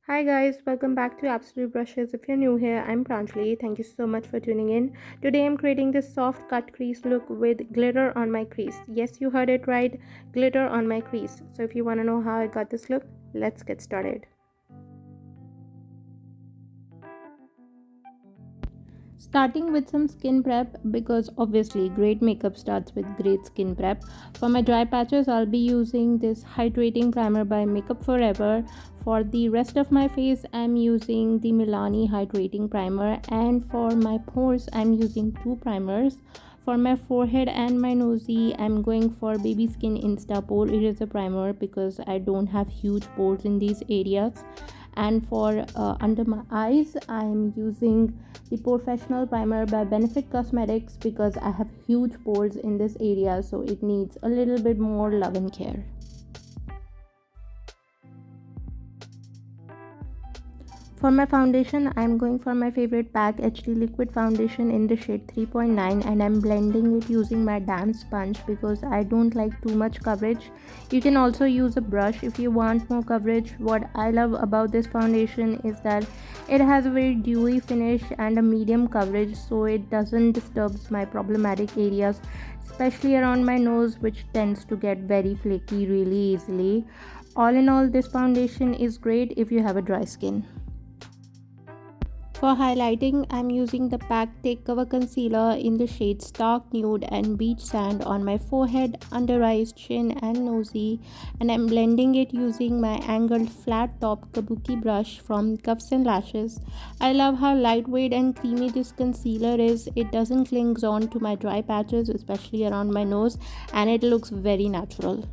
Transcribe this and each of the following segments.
Hi guys, welcome back to Absolute Brushes. If you're new here, I'm Pranjali. Thank you so much for tuning in. Today I'm creating this soft cut crease look with glitter on my crease. Yes, you heard it right, glitter on my crease. So if you want to know how I got this look, let's get started. Starting with some skin prep because obviously great makeup starts with great skin prep. For my dry patches, I'll be using this hydrating primer by Makeup Forever. For the rest of my face, I'm using the Milani hydrating primer, and for my pores, I'm using two primers. For my forehead and my nosy, I'm going for Baby Skin Insta Pore Eraser Primer because I don't have huge pores in these areas. And for under my eyes, I'm using the Professional Primer by Benefit Cosmetics because I have huge pores in this area, so it needs a little bit more love and care. For my foundation, I'm going for my favorite pack HD liquid foundation in the shade 3.9, and I'm blending it using my damp sponge because I don't like too much coverage. You can also use a brush if you want more coverage. What I love about this foundation is that it has a very dewy finish and a medium coverage, so it doesn't disturb my problematic areas, especially around my nose, which tends to get very flaky really easily. All in all, this foundation is great if you have a dry skin. For highlighting, I'm using the PAC Take Cover Concealer in the shades Stark Nude and Beach Sand on my forehead, under eyes, chin and nosy, and I'm blending it using my angled flat top kabuki brush from Cuffs and Lashes. I love how lightweight and creamy this concealer is. It doesn't cling on to my dry patches, especially around my nose, and it looks very natural.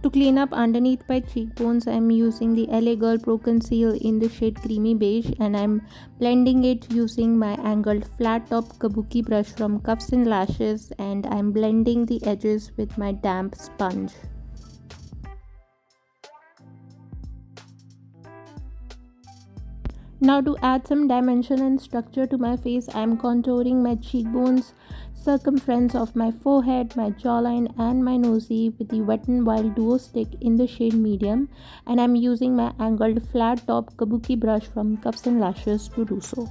To clean up underneath my cheekbones, I'm using the LA Girl Pro Conceal in the shade Creamy Beige, and I'm blending it using my angled flat top kabuki brush from Cuffs and Lashes, and I'm blending the edges with my damp sponge. Now to add some dimension and structure to my face, I am contouring my cheekbones, circumference of my forehead, my jawline and my nosy with the Wet n Wild Duo Stick in the shade medium, and I am using my angled flat top kabuki brush from Cuffs and Lashes to do so.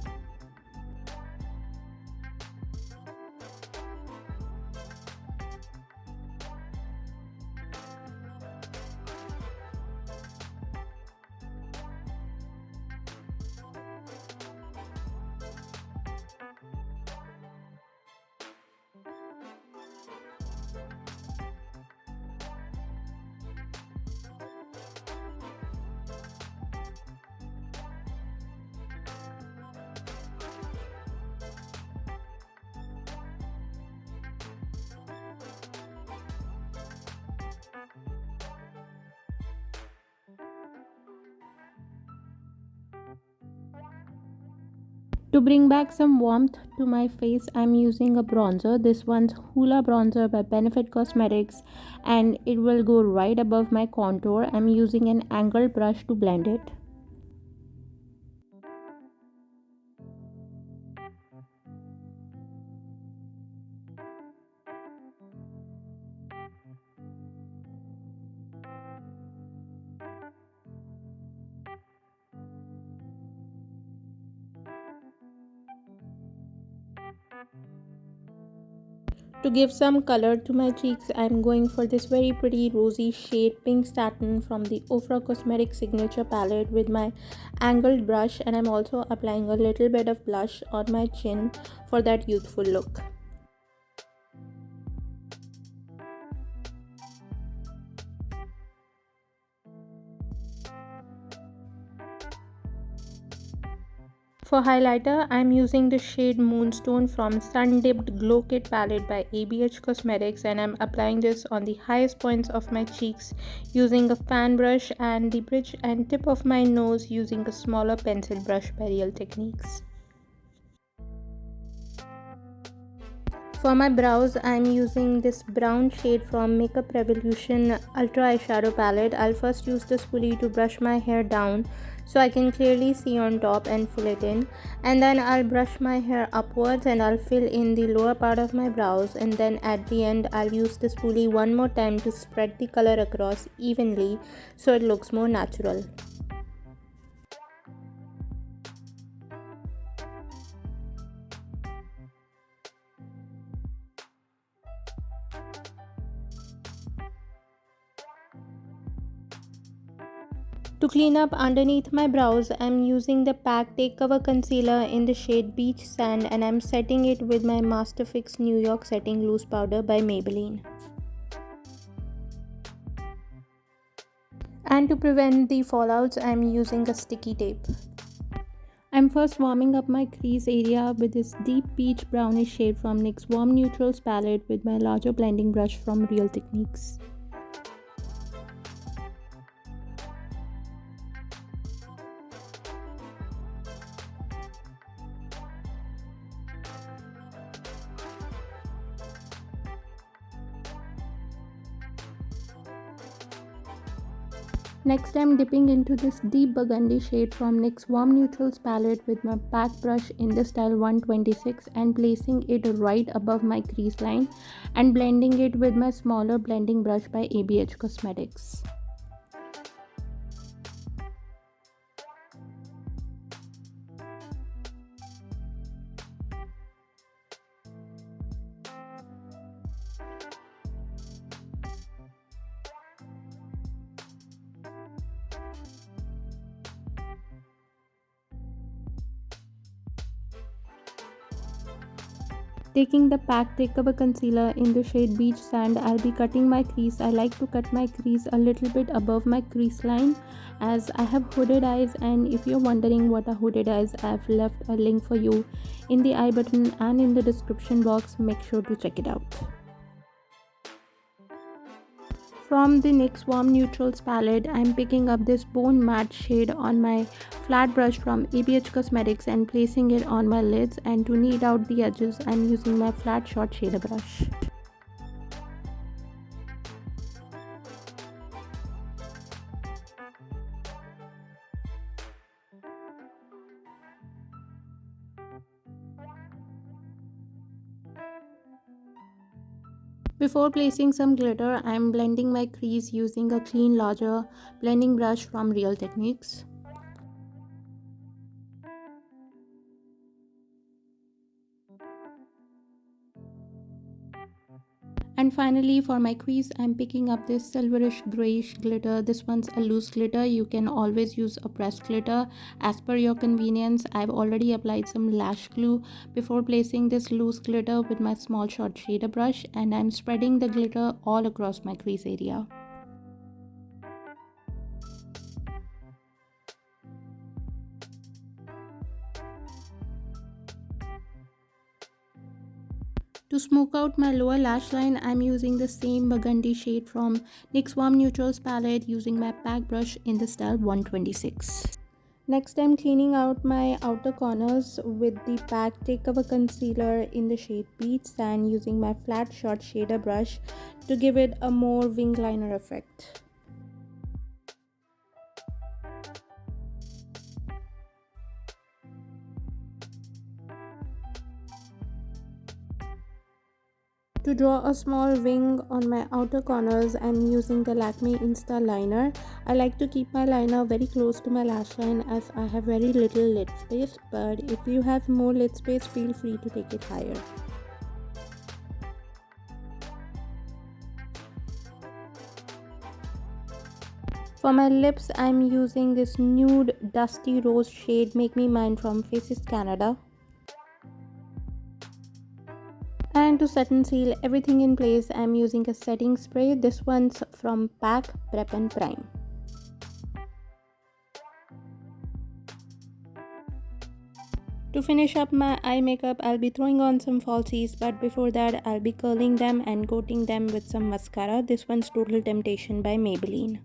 To bring back some warmth to my face, I'm using a bronzer. This one's Hoola Bronzer by Benefit Cosmetics, and it will go right above my contour. I'm using an angled brush to blend it. To give some color to my cheeks, I'm going for this very pretty rosy shade Pink Satin from the Ofra Cosmetics Signature palette with my angled brush, and I'm also applying a little bit of blush on my chin for that youthful look. For highlighter, I'm using the shade Moonstone from Sun Dipped Glow Kit palette by BEIGE Cosmetics, and I'm applying this on the highest points of my cheeks using a fan brush and the bridge and tip of my nose using a smaller pencil brush by Real Techniques. For my brows, I'm using this brown shade from Makeup Revolution Ultra Eyeshadow Palette. I'll first use the spoolie to brush my hair down so I can clearly see on top and fill it in. And then I'll brush my hair upwards and I'll fill in the lower part of my brows. And then at the end, I'll use the spoolie one more time to spread the color across evenly so it looks more natural. To clean up underneath my brows, I'm using the PAC Take Cover Concealer in the shade Beach Sand, and I'm setting it with my Master Fix New York Setting Loose Powder by Maybelline. And to prevent the fallouts, I'm using a sticky tape. I'm first warming up my crease area with this deep peach brownish shade from NYX Warm Neutrals palette with my larger blending brush from Real Techniques. Next, I'm dipping into this deep burgundy shade from NYX Warm Neutrals palette with my pack brush in the style 126 and placing it right above my crease line and blending it with my smaller blending brush by BEIGE Cosmetics. Taking the PAC Take Cover Concealer in the shade Beach Sand, I'll be cutting my crease. I like to cut my crease a little bit above my crease line as I have hooded eyes, and if you're wondering what are hooded eyes, I've left a link for you in the I button and in the description box. Make sure to check it out. From the NYX Warm Neutrals palette, I'm picking up this Bone Matte shade on my flat brush from BEIGE Cosmetics and placing it on my lids, and to knead out the edges, I'm using my flat short shader brush. Before placing some glitter, I'm blending my crease using a clean larger blending brush from Real Techniques. And finally, for my crease, I'm picking up this silverish grayish glitter. This one's a loose glitter. You can always use a pressed glitter as per your convenience. I've already applied some lash glue before placing this loose glitter with my small short shader brush, and I'm spreading the glitter all across my crease area. To smoke out my lower lash line, I'm using the same burgundy shade from NYX Warm Neutrals palette using my pack brush in the style 126. Next, I'm cleaning out my outer corners with the PAC Take Cover Concealer in the shade Peach Sand using my flat short shader brush to give it a more wing liner effect. To draw a small wing on my outer corners, I'm using the Lakme Insta liner. I like to keep my liner very close to my lash line as I have very little lid space, but if you have more lid space, feel free to take it higher. For my lips, I'm using this nude dusty rose shade Make Me Mine from Faces Canada. And to set and seal everything in place, I'm using a setting spray. This one's from PAC Prep and Prime. To finish up my eye makeup, I'll be throwing on some falsies, but before that, I'll be curling them and coating them with some mascara. This one's Total Temptation by Maybelline.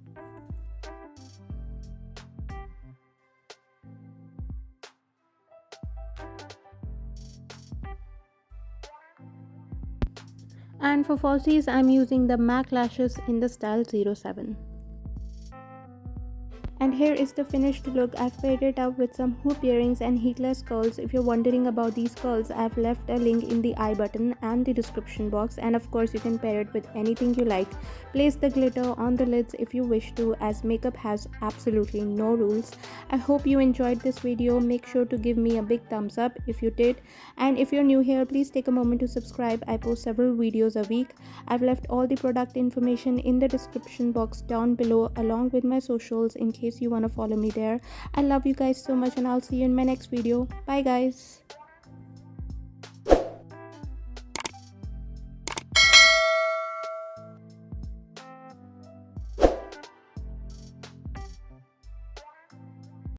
And for falsies, I'm using the MAC lashes in the style 07. And here is the finished look. I've paired it up with some hoop earrings and heatless curls. If you're wondering about these curls, I've left a link in the I button and the description box, and of course you can pair it with anything you like. Place the glitter on the lids if you wish to, as makeup has absolutely no rules. I hope you enjoyed this video. Make sure to give me a big thumbs up if you did, and if you're new here, please take a moment to subscribe. I post several videos a week. I've left all the product information in the description box down below, along with my socials, in case you want to follow me there. I love you guys so much, and I'll see you in my next video. Bye guys.